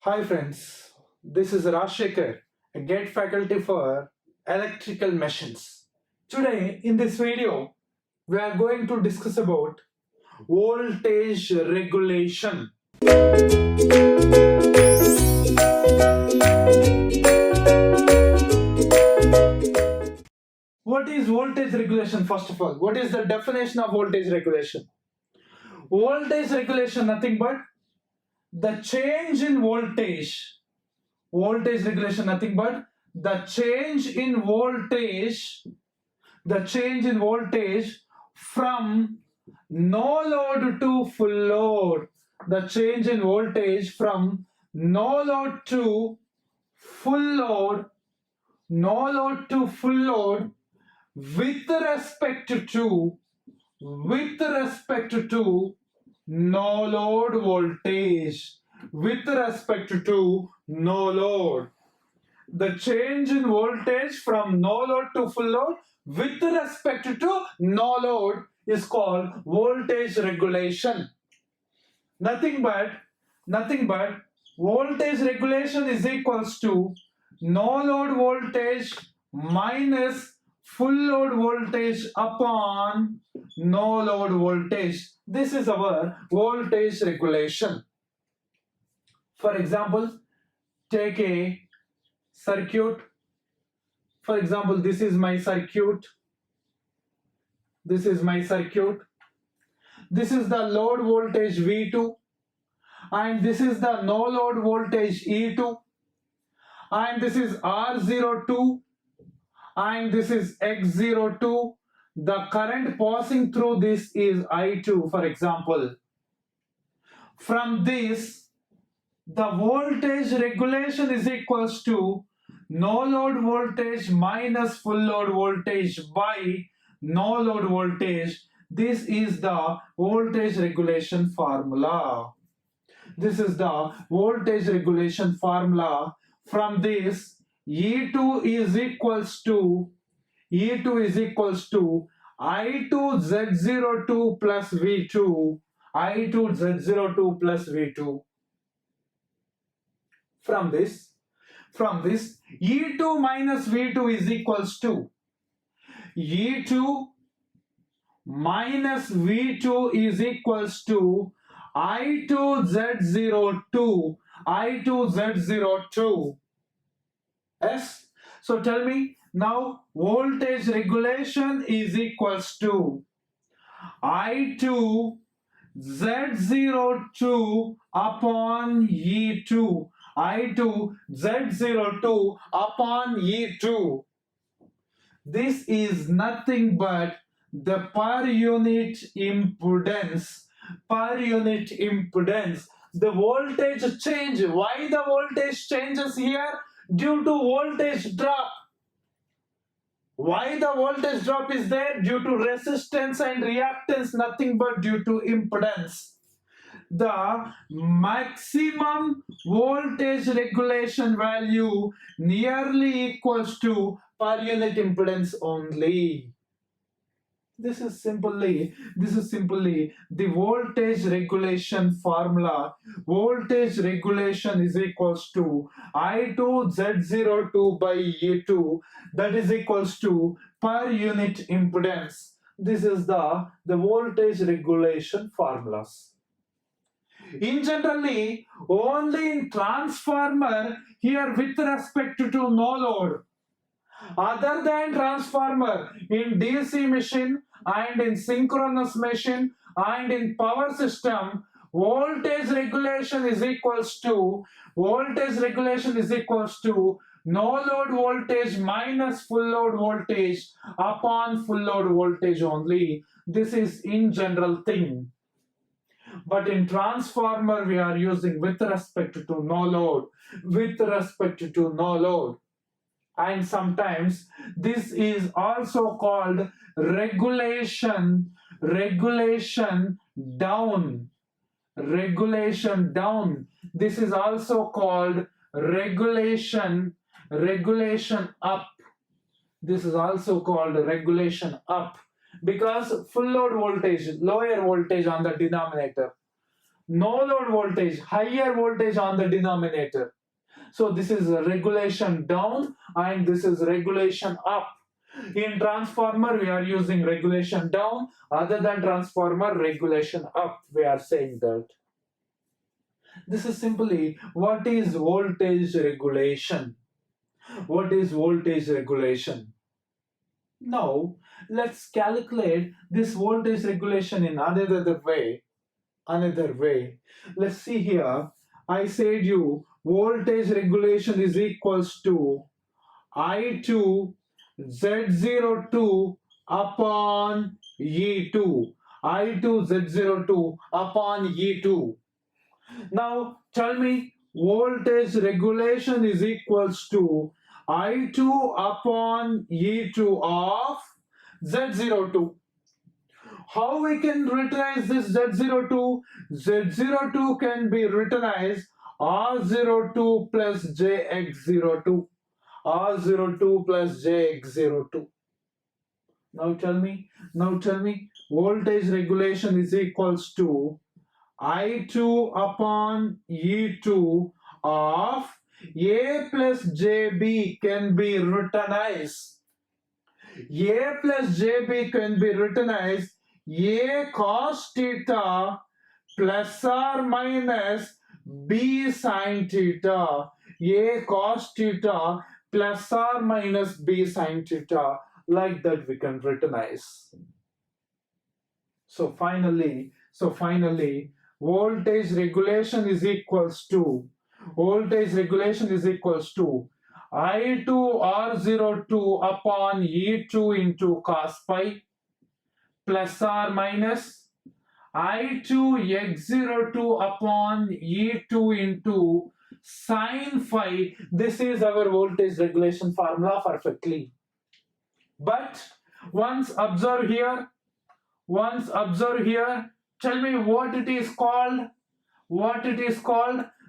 Hi friends, this is Rashekar, a GET faculty for electrical machines. Today in this video, we are going to discuss about voltage regulation. What is voltage regulation first of all? What is the definition of voltage regulation? Voltage regulation nothing but the change in voltage. Voltage regulation nothing but the change in voltage from no load to full load. The change in voltage from no load to full load, with respect to no load voltage, with respect to no load. The change in voltage from no load to full load with respect to no load is called voltage regulation. Nothing but voltage regulation is equals to no load voltage minus full load voltage upon no load voltage. This is our voltage regulation. For example, take a circuit. For example, this is my circuit. This is the load voltage V2, and this is the no load voltage E2, and this is R02, and this is X02. The current passing through this is I2, for example. From this, the voltage regulation is equals to no load voltage minus full load voltage by no load voltage. This is the voltage regulation formula. From this, E2 is equals to I2Z02 plus V2. From this, E2 minus V2 is equals to E2 minus V2 is equals to I2Z02. Yes. So tell me now, voltage regulation is equals to I2Z02 upon E2. I2Z02 upon E2. This is nothing but the per unit impedance. The voltage change. Why the voltage changes here? Due to voltage drop. Why the voltage drop is there? Due to resistance and reactance, nothing but due to impedance. The maximum voltage regulation value nearly equals to per unit impedance only. This is simply the voltage regulation formula. Voltage regulation is equals to I2Z02 by E2, that is equals to per unit impedance. This is the voltage regulation formulas. In generally, only in transformer here with respect to no load. Other than transformer, in DC machine and in synchronous machine and in power system, voltage regulation is equals to no load voltage minus full load voltage upon full load voltage only. This is in general thing. But in transformer we are using with respect to no load. And sometimes this is also called regulation down. This is also called regulation up. This is also called regulation up, because full load voltage, lower voltage on the denominator. no load voltage, higher voltage on the denominator. So this is a regulation down and this is regulation up. In transformer, we are using regulation down. Other than transformer, regulation up. We are saying that. This is simply what is voltage regulation. What is voltage regulation? Now, let's calculate this voltage regulation in another way. Let's see here. I said you voltage regulation is equals to I2 Z02 upon E2. I2 Z02 upon E2. Now tell me voltage regulation is equals to I2 upon E2 of Z02. How we can write this Z02? Z02 can be written as R02 plus JX02. R02 plus JX02. Now tell me, voltage regulation is equals to I2 upon E2 of A plus JB can be written as A plus JB can be written as A cos theta plus or minus B sin theta. A cos theta plus or minus B sin theta. Like that we can written as. So finally, voltage regulation is equals to I2 R02 upon E2 into cos pi plus or minus I2 X02 upon E2 into sin phi. This is our voltage regulation formula perfectly. But once observe here, tell me what it is called.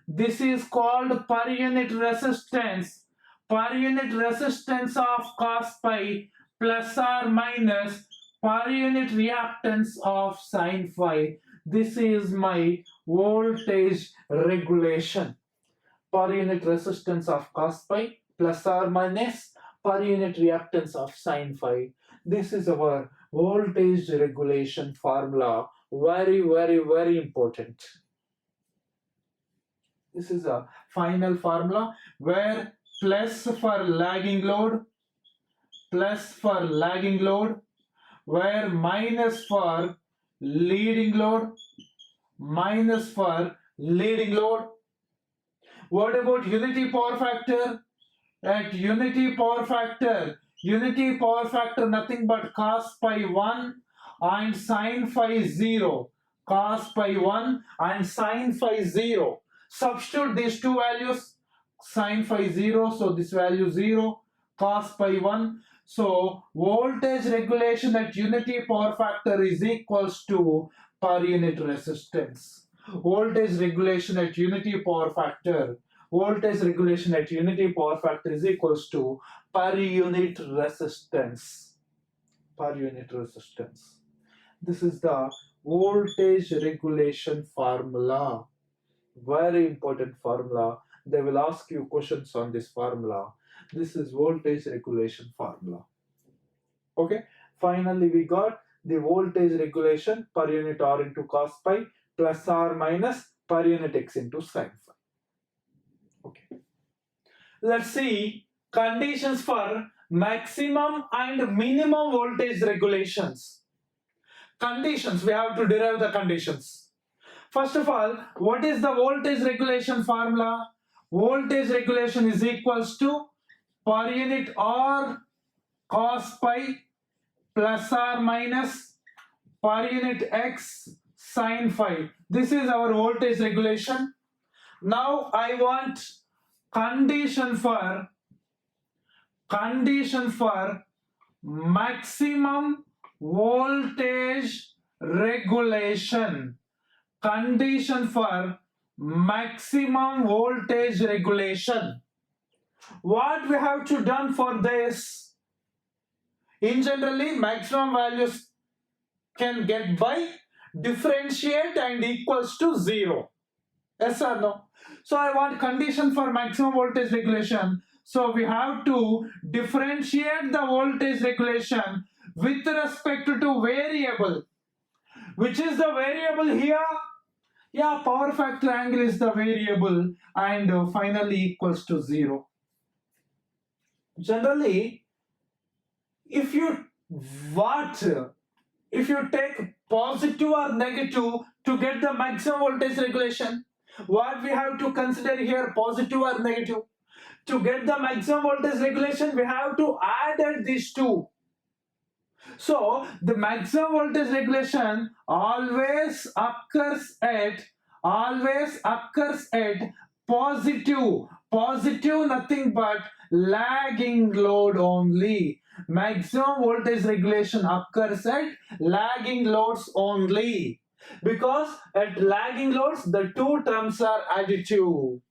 This is called per unit resistance. Per unit resistance of cos pi plus or minus per unit reactance of sin phi. This is my voltage regulation. Per unit resistance of cos pi plus or minus per unit reactance of sin phi. This is our voltage regulation formula. Very, very, very important. This is a final formula where plus for lagging load, where minus for leading load, What about unity power factor? At unity power factor nothing but cos pi 1 and sin phi 0. Cos pi 1 and sin phi 0. Substitute these two values, sin phi 0, so this value 0, cos pi 1. So voltage regulation at unity power factor is equals to per unit resistance. Voltage regulation at unity power factor is equals to per unit resistance. This is the voltage regulation formula. Very important formula. They will ask you questions on this formula. This is voltage regulation formula. Okay. Finally, we got the voltage regulation per unit R into cos pi plus or minus per unit x into sin phi. Okay. Let's see conditions for maximum and minimum voltage regulations. Conditions, we have to derive the conditions. First of all, what is the voltage regulation formula? Voltage regulation is equals to per unit R cos pi plus or minus per unit x sin phi. This is our voltage regulation. Now I want condition for maximum voltage regulation. Condition for maximum voltage regulation. What we have to done for this? In generally, maximum values can get by differentiate and equals to 0. Yes or no? So I want condition for maximum voltage regulation. So we have to differentiate the voltage regulation with respect to variable. Which is the variable here? Yeah, power factor angle is the variable, and finally equals to 0. Generally, if you what if you take positive or negative to get the maximum voltage regulation, what we have to consider here, positive or negative? To get the maximum voltage regulation, we have to add these two. So the maximum voltage regulation always occurs at positive nothing but lagging load only. Maximum voltage regulation occurs at lagging loads only, because at lagging loads the two terms are additive.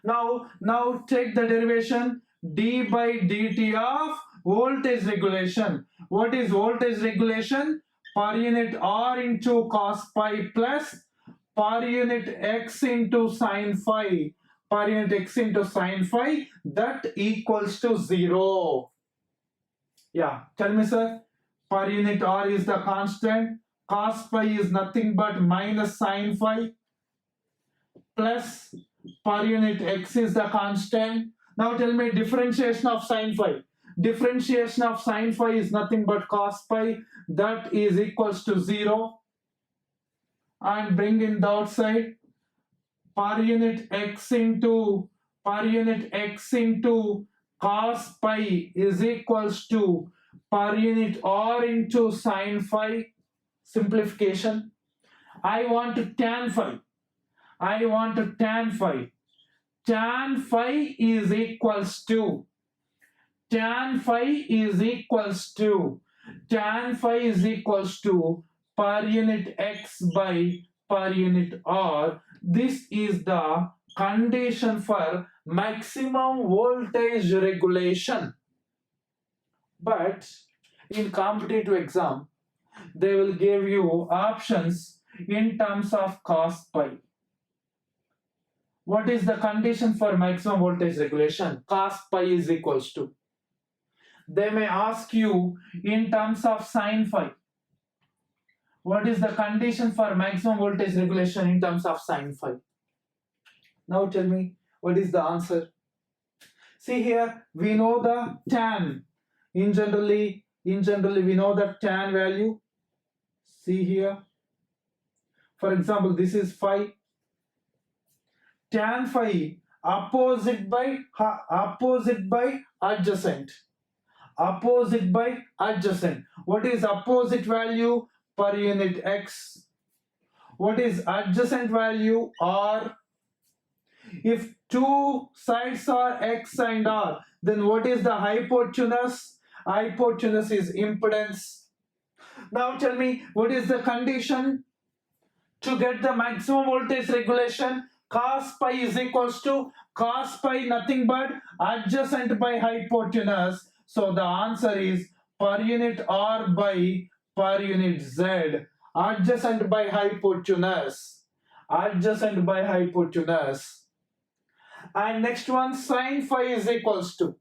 Now take the derivation d by dt of voltage regulation. What is voltage regulation? Per unit r into cos pi plus per unit x into sin phi. Per unit x into sin phi, that equals to 0. Yeah, tell me sir. Per unit r is the constant. Cos pi is nothing but minus sin phi, plus per unit x is the constant. Now tell me differentiation of sin phi. Differentiation of sin phi is nothing but cos pi, that is equals to 0. And bring in the outside. Per unit x into cos pi is equals to per unit r into sin phi. Simplification. I want tan phi. Tan phi. Tan phi is equals to per unit x by per unit r. This is the condition for maximum voltage regulation. But in competitive exam, they will give you options in terms of cos pi. What is the condition for maximum voltage regulation? Cos pi is equals to. They may ask you in terms of sin phi. What is the condition for maximum voltage regulation in terms of sin phi? Now tell me, what is the answer? See here, we know the tan. In generally we know the tan value. See here. For example, this is phi. Tan phi opposite by adjacent. Opposite by adjacent. What is opposite value? Per unit x. What is adjacent value? R. If two sides are x and r, then what is the hypotenuse? Hypotenuse is impedance. Now tell me, what is the condition to get the maximum voltage regulation? Cos pi is equals to cos pi nothing but adjacent by hypotenuse. So the answer is per unit r by per unit z. Adjacent by hypotenuse. And next one, sin phi is equals to.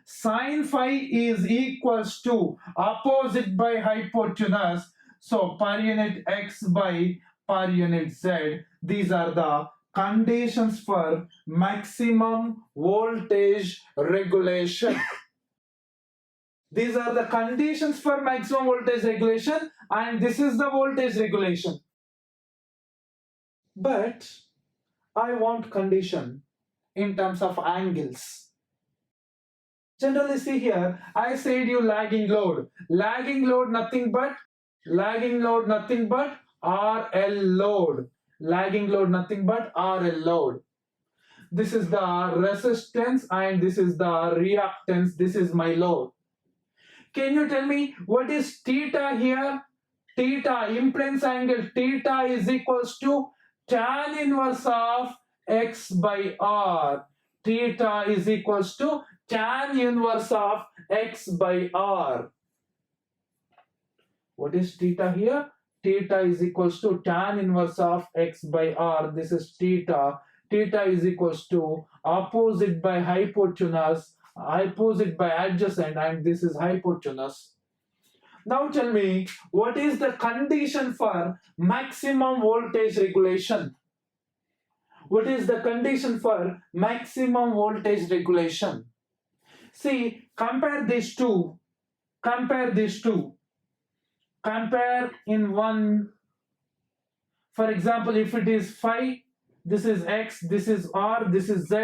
Sin phi is equals to opposite by hypotenuse. So per unit x by per unit z. These are the conditions for maximum voltage regulation. These are the conditions for maximum voltage regulation, and this is the voltage regulation. But I want condition in terms of angles. Generally, see here, I said you lagging load. Lagging load nothing but RL load. Lagging load nothing but RL load. This is the resistance and this is the reactance. This is my load. Can you tell me what is theta here? Theta, impedance angle theta is equals to tan inverse of x by r. Theta is equals to tan inverse of x by r. What is theta here? Theta is equals to tan inverse of x by r. This is theta. Theta is equals to opposite by hypotenuse, opposite by adjacent, and this is hypotenuse. Now tell me, what is the condition for maximum voltage regulation? What is the condition for maximum voltage regulation? See, compare these two. Compare these two. Compare in one. For example, if it is phi, this is x, this is r, this is z.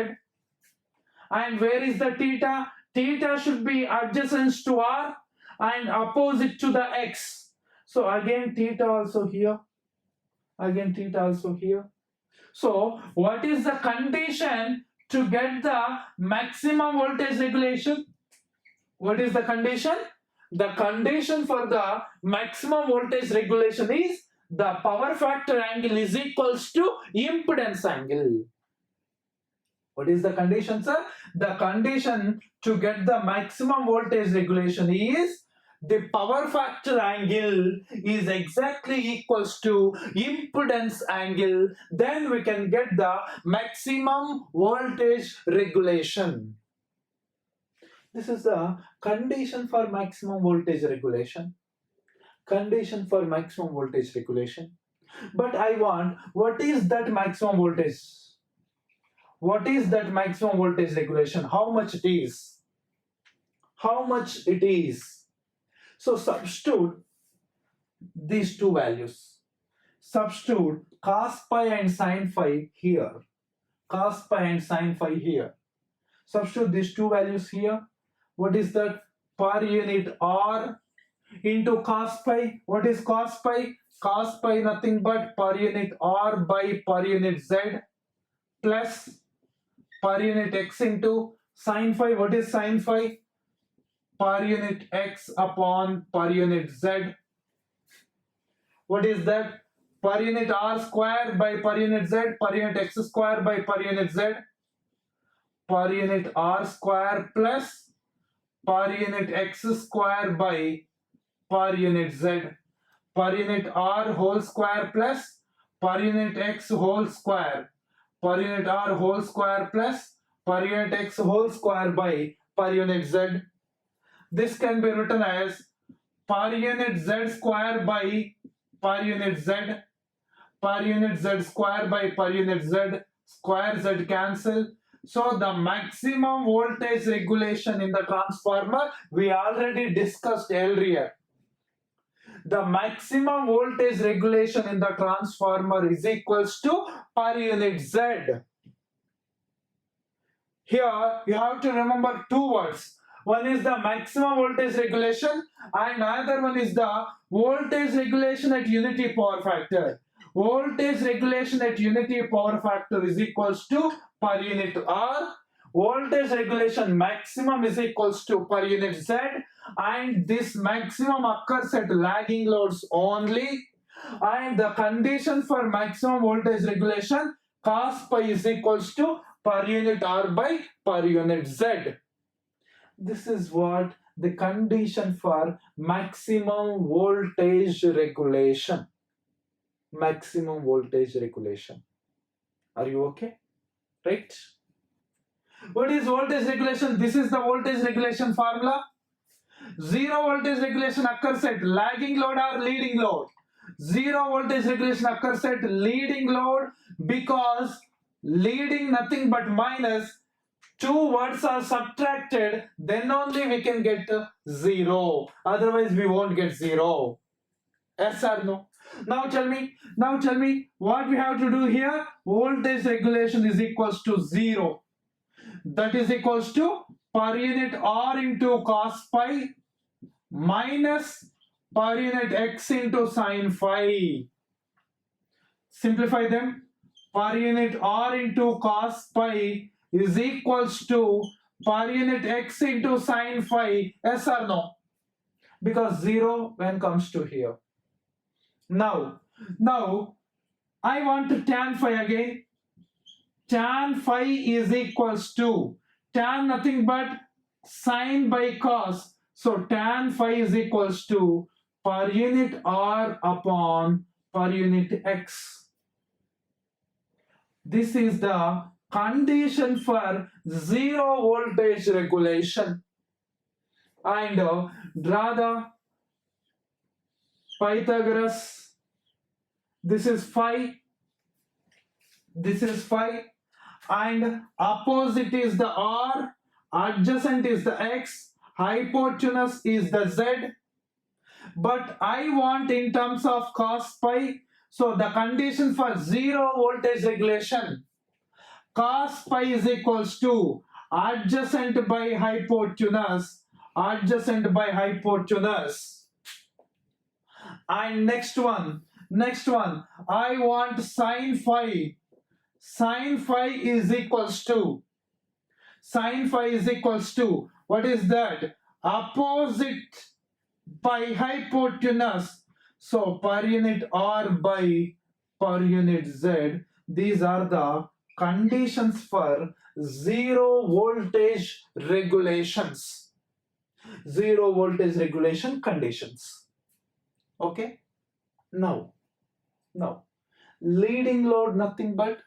And where is the theta? Theta should be adjacent to r and opposite to the x. So again theta also here. Again theta also here. So what is the condition to get the maximum voltage regulation? What is the condition? The condition for the maximum voltage regulation is the power factor angle is equals to impedance angle. What is the condition, sir? The condition to get the maximum voltage regulation is the power factor angle is exactly equals to impedance angle. Then we can get the maximum voltage regulation. This is the condition for maximum voltage regulation. Condition for maximum voltage regulation. But I want, what is that maximum voltage? What is that maximum voltage regulation? How much it is? How much it is? So substitute these two values. Substitute cos pi and sin phi here. Cos pi and sin phi here. Substitute these two values here. What is that? Per unit r into cos pi. What is cos pi? Cos pi nothing but per unit r by per unit z plus per unit x into sin phi. What is sin phi? Per unit x upon per unit z. What is that? Per unit r square by per unit z, per unit x square by per unit z, per unit r square plus per unit x square by per unit z, per unit r whole square plus per unit x whole square, per unit r whole square plus per unit x whole square by per unit z. This can be written as per unit z square by per unit z, per unit z square by per unit z, square z cancel. So the maximum voltage regulation in the transformer we already discussed earlier. The maximum voltage regulation in the transformer is equals to per unit z. Here you have to remember two words. One is the maximum voltage regulation and another one is the voltage regulation at unity power factor. Voltage regulation at unity power factor is equals to per unit R. Voltage regulation maximum is equals to per unit Z, and this maximum occurs at lagging loads only. And the condition for maximum voltage regulation, cos pi is equals to per unit R by per unit Z. This is what the condition for maximum voltage regulation. Maximum voltage regulation. Are you okay? Right? What is voltage regulation? This is the voltage regulation formula. Zero voltage regulation occurs at lagging load or leading load. Zero voltage regulation occurs at leading load because leading nothing but minus. Two words are subtracted, then only we can get zero. Otherwise, we won't get zero. Yes or no? Now tell me what we have to do here. Voltage regulation is equals to 0. That is equals to per unit R into cos pi minus per unit x into sin phi. Simplify them. Per unit R into cos pi is equals to per unit x into sin phi. Yes or no? Because 0 when comes to here. Now I want to tan phi again. Tan phi is equals to tan nothing but sin by cos. So tan phi is equals to per unit R upon per unit X. This is the condition for zero voltage regulation. And draw the Pythagoras. This is phi. This is phi. And opposite is the R, adjacent is the X, hypotenuse is the Z. But I want in terms of cos pi. So the condition for zero voltage regulation, cos pi is equals to adjacent by hypotenuse, adjacent by hypotenuse. And next one, I want sin phi. Sin phi is equals to, what is that? Opposite by hypotenuse. So per unit R by per unit Z. These are the conditions for zero voltage regulations. Zero voltage regulation conditions. Okay. Now, leading load nothing but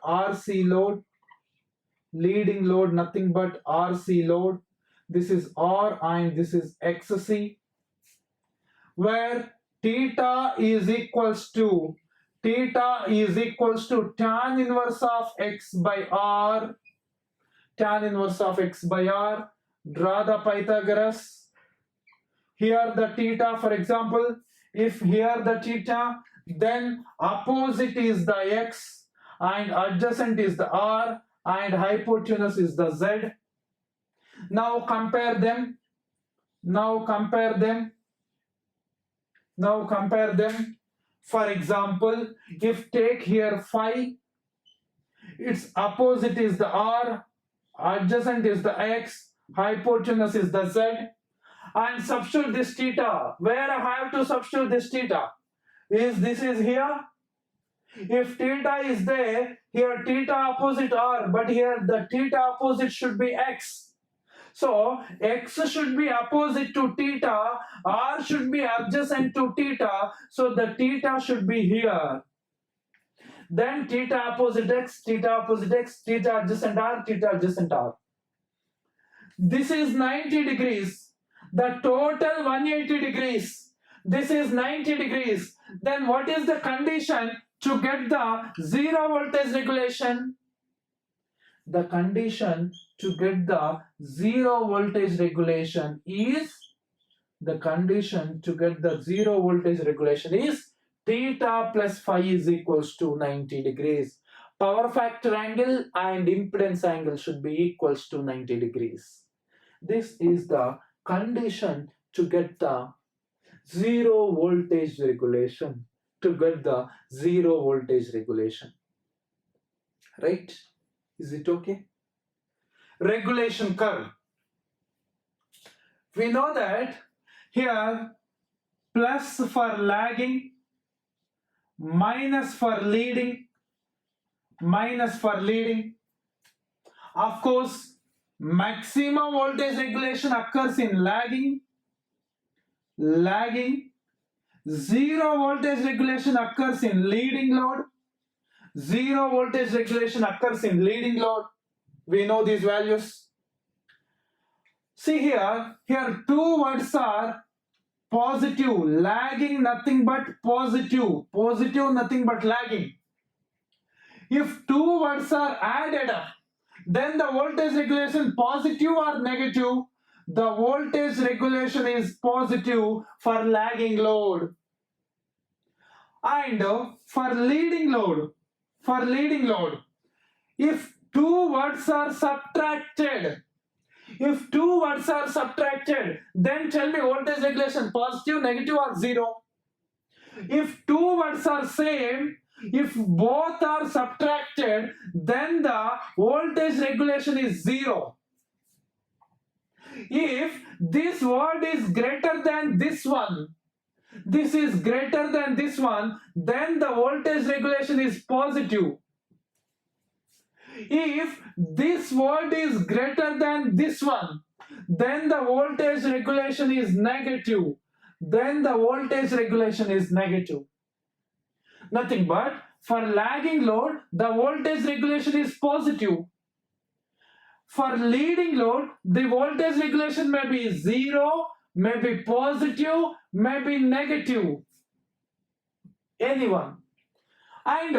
RC load. Leading load nothing but RC load. This is R and this is XC, where theta is equals to tan inverse of X by R. Tan inverse of X by R. Draw the Pythagoras. Here the theta, for example, if here the theta, then opposite is the X and adjacent is the R and hypotenuse is the Z. Now compare them. For example, if take here phi, its opposite is the R, adjacent is the X, hypotenuse is the Z, and substitute this theta. Where I have to substitute this theta? This is here. If theta is there, here theta opposite R, but here the theta opposite should be X. So X should be opposite to theta, R should be adjacent to theta, so the theta should be here. Then theta opposite X, theta adjacent R, theta adjacent R. This is 90 degrees. The total 180 degrees. This is 90 degrees. Then what is the condition to get the zero voltage regulation? The condition to get the zero voltage regulation is theta plus phi is equals to 90 degrees. Power factor angle and impedance angle should be equals to 90 degrees. This is the condition to get the zero voltage regulation. Right? Is it okay? Regulation curve. We know that here plus for lagging, minus for leading. Of course, maximum voltage regulation occurs in lagging. Zero voltage regulation occurs in leading load. We know these values. See here two words are positive, lagging nothing but positive, nothing but lagging. If two words are added up, then the voltage regulation positive or negative? The voltage regulation is positive for lagging load. And for leading load, if two words are subtracted, then tell me voltage regulation positive, negative or zero? If two words are same, if both are subtracted, then the voltage regulation is zero. If this word is greater than this one, this is greater than this one, then the voltage regulation is positive. If this word is greater than this one, then the voltage regulation is negative. Then the voltage regulation is negative. Nothing but for lagging load, the voltage regulation is positive. For leading load, the voltage regulation may be 0, may be positive, may be negative. Anyone. And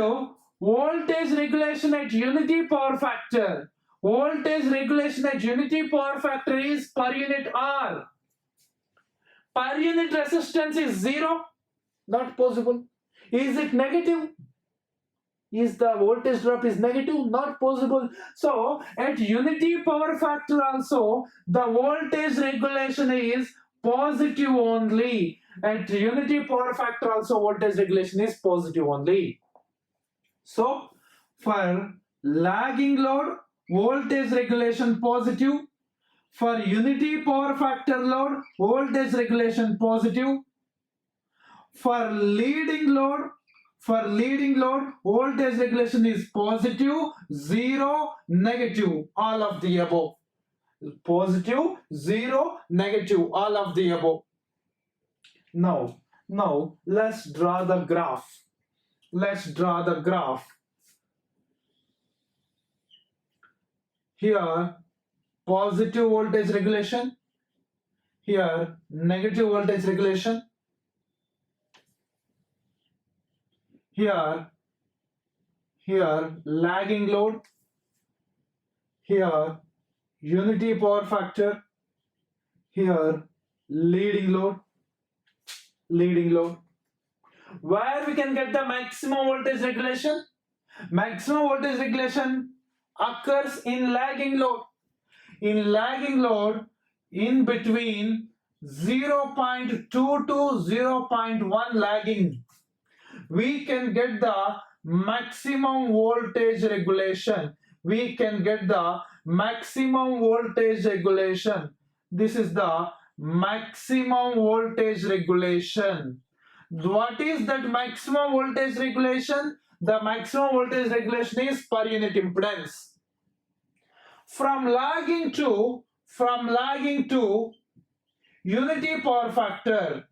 voltage regulation at unity power factor. Voltage regulation at unity power factor is per unit R. Per unit resistance is 0. Not possible. Is it negative? Is the voltage drop is negative? Not possible. So at unity power factor also the voltage regulation is positive only. At unity power factor also voltage regulation is positive only. So for lagging load voltage regulation positive. For unity power factor load voltage regulation positive. For leading load voltage regulation is positive, 0, negative, all of the above. Positive, 0, negative, all of the above. Now let's draw the graph. Here positive voltage regulation, here negative voltage regulation, here lagging load, here unity power factor, here leading load. Where we can get the maximum voltage regulation? Maximum voltage regulation occurs in lagging load. In lagging load, in between 0.2 to 0.1 lagging, we can get the maximum voltage regulation. This is the maximum voltage regulation. What is that maximum voltage regulation? The maximum voltage regulation is per unit impedance. From lagging to unity power factor,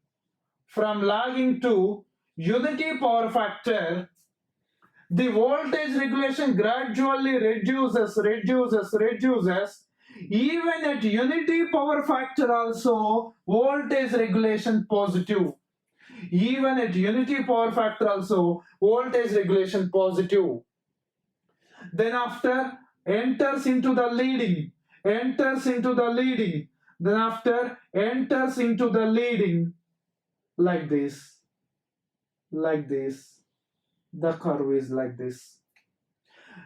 the voltage regulation gradually reduces. Even at unity power factor also voltage regulation positive. Then after enters into the leading. Then after enters into the leading like this. The curve is like this.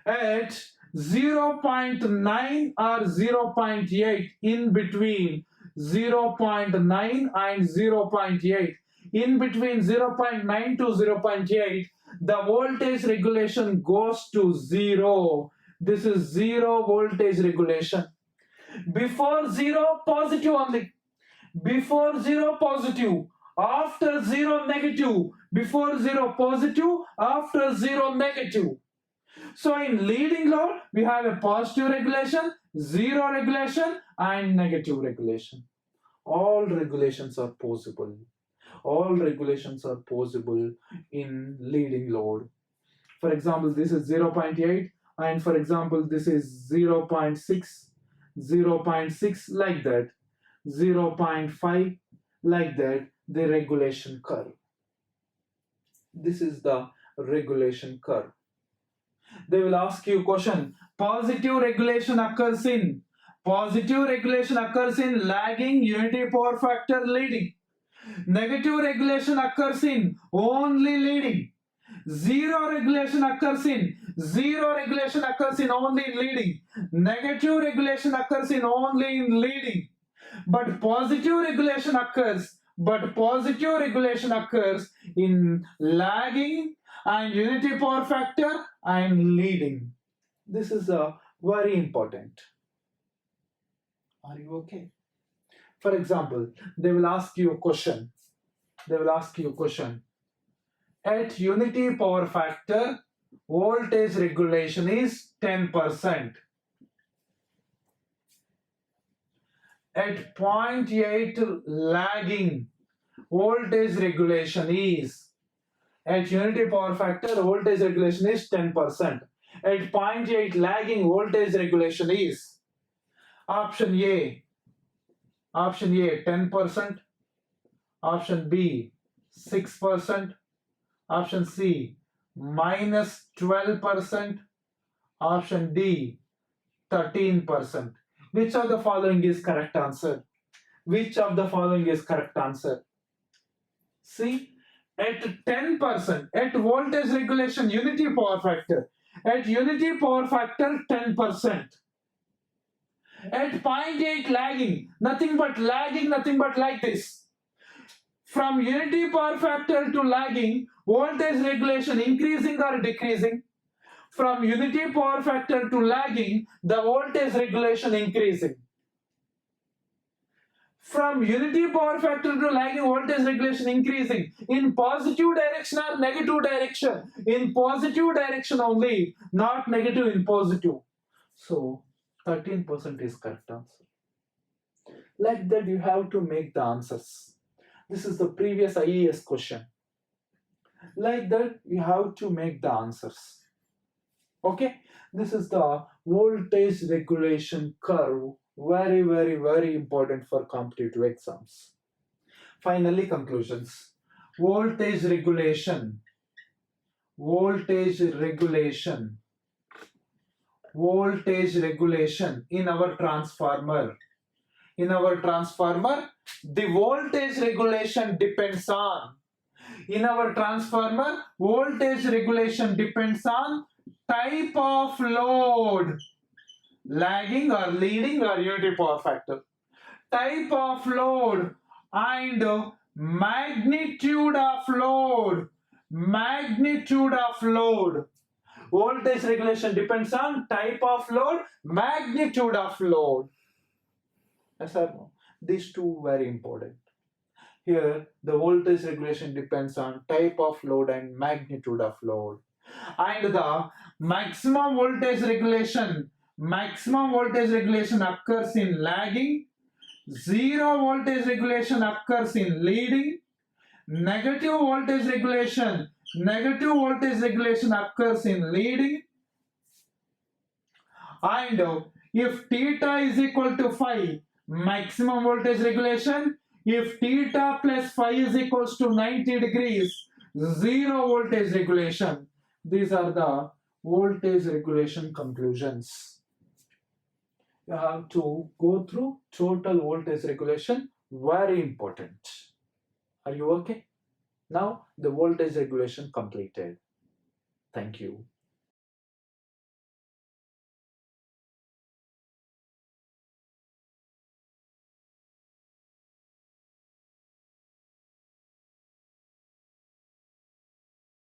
At 0.9 or 0.8, in between 0.9 and 0.8, in between 0.9 to 0.8, the voltage regulation goes to 0. This is 0 voltage regulation. Before 0, positive only. Before 0, positive. After 0, negative. Before 0, positive. After 0, negative. So in leading load, we have a positive regulation, 0 regulation, and negative regulation. All regulations are possible. In leading load. For example, this is 0.8, and for example, this is 0.6, 0.6 like that, 0.5 like that, the regulation curve. This is the regulation curve. They will ask you question. Positive regulation occurs in lagging, unity power factor, leading. Negative regulation occurs in only leading. Zero regulation occurs in only leading. Negative regulation occurs in only in leading. But positive regulation occurs in lagging and unity power factor and leading. This is very important. Are you okay? For example, they will ask you a question. At unity power factor, voltage regulation is 10%. At 0.8 lagging, voltage regulation is, at unity power factor, voltage regulation is 10%. At 0.8 lagging, voltage regulation is option A, 10%, option B 6%, option C minus 12%, option D 13%. Which of the following is correct answer? Which of the following is correct answer? See, at 10%, at voltage regulation unity power factor, at unity power factor 10%. At 0.8 lagging, nothing but lagging, nothing but like this. From unity power factor to lagging, voltage regulation increasing or decreasing? From unity power factor to lagging, the voltage regulation increasing. From unity power factor to lagging, voltage regulation increasing in positive direction or negative direction? In positive direction only, not negative in positive. So 13% is correct answer. Like that, you have to make the answers. This is the previous IAS question. Like that, you have to make the answers. Okay, this is the voltage regulation curve. Very, very, very important for competitive exams. Finally, conclusions. Voltage regulation. Voltage regulation. Voltage regulation in our transformer. In our transformer, the voltage regulation depends on. In our transformer, voltage regulation depends on type of load, lagging or leading or unity power factor, type of load and magnitude of load. Magnitude of load. Voltage regulation depends on type of load, magnitude of load. Yes or no? These two very important. Here, the voltage regulation depends on type of load and magnitude of load. And the maximum voltage regulation occurs in lagging, zero voltage regulation occurs in leading, negative voltage regulation occurs in leading, and if theta is equal to phi, maximum voltage regulation. If theta plus phi is equals to 90 degrees, zero voltage regulation. These are the voltage regulation conclusions. You have to go through total voltage regulation. Very important. Are you okay? Now the voltage regulation completed. Thank you.